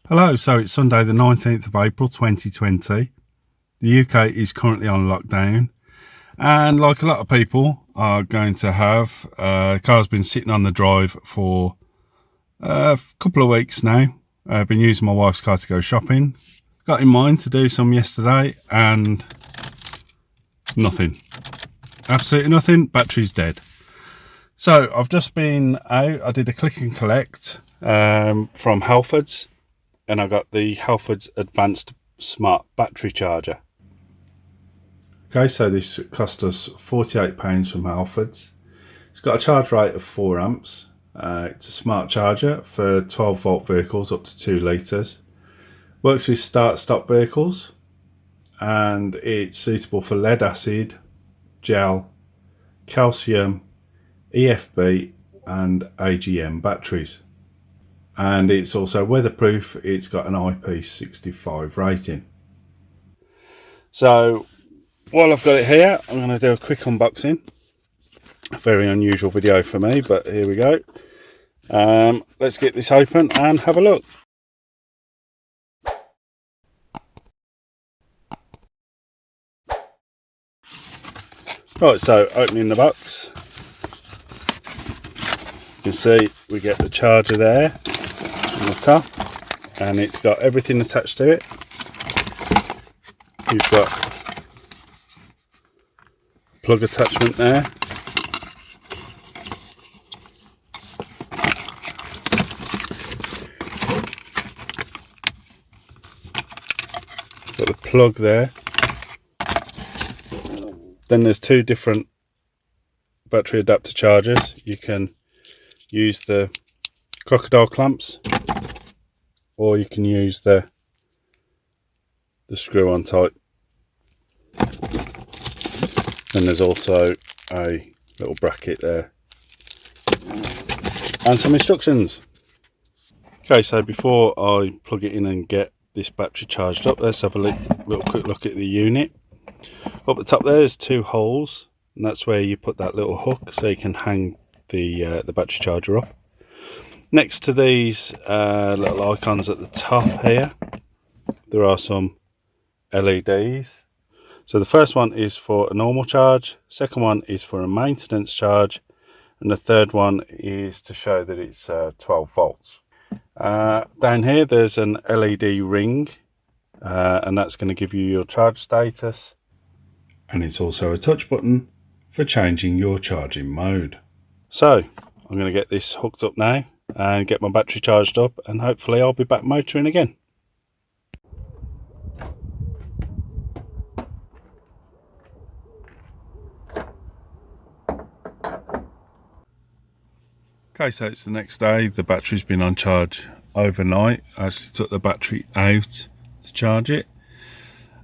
Hello, so it's Sunday the 19th of April 2020. The UK is currently on lockdown, and like a lot of people are going to have, the car's been sitting on the drive for a couple of weeks now. I've been using my wife's car to go shopping. Got in mind to do some yesterday and nothing. Absolutely nothing. Battery's dead. So I've just been out. I did a click and collect from Halfords, and I got the Halfords Advanced Smart Battery Charger. Okay, so this cost us £48 from Halfords. It's got a charge rate of 4 amps. It's a smart charger for 12 volt vehicles up to 2 litres. Works with start-stop vehicles, and it's suitable for lead acid, gel, calcium, EFB and AGM batteries. And it's also weatherproof. It's got an IP65 rating. So while I've got it here, I'm going to do a quick unboxing. A very unusual video for me, but here we go. Let's get this open and have a look. Right, so opening the box, you can see we get the charger there on the top, and it's got everything attached to it. You've got plug attachment there, got the plug there. Then there's 2 different battery adapter chargers. You can use the crocodile clamps, or you can use the screw on type. And there's also a little bracket there and some instructions. Okay, so before I plug it in and get this battery charged up, let's have a little quick look at the unit. Up the top there's 2 holes, and that's where you put that little hook so you can hang the battery charger up. Next to these little icons at the top here, there are some LEDs. So the first one is for a normal charge, second one is for a maintenance charge, and the third one is to show that it's 12 volts. Down here there's an LED ring, and that's going to give you your charge status. And it's also a touch button for changing your charging mode. So I'm going to get this hooked up now and get my battery charged up, and hopefully I'll be back motoring again. Okay, so it's the next day. The battery's been on charge overnight. I actually took the battery out to charge it.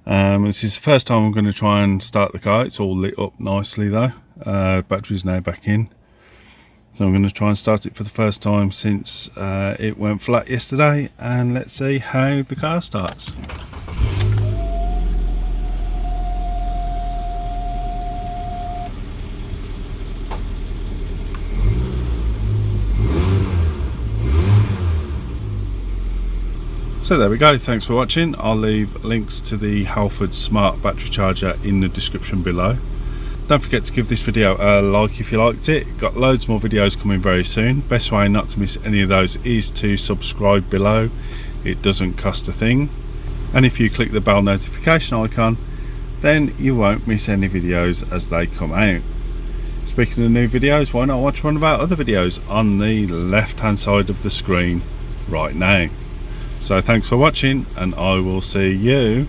This is the first time I'm going to try and start the car. It's all lit up nicely though. Battery's now back in, so I'm going to try and start it for the first time since it went flat yesterday, and let's see how the car starts. So there we go, thanks for watching. I'll leave links to the Halfords Smart Battery Charger in the description below. Don't forget to give this video a like if you liked it. Got loads more videos coming very soon. Best way not to miss any of those is to subscribe below. It doesn't cost a thing. And if you click the bell notification icon, then you won't miss any videos as they come out. Speaking of new videos, why not watch one of our other videos on the left hand side of the screen right now. So thanks for watching, and I will see you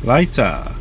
later.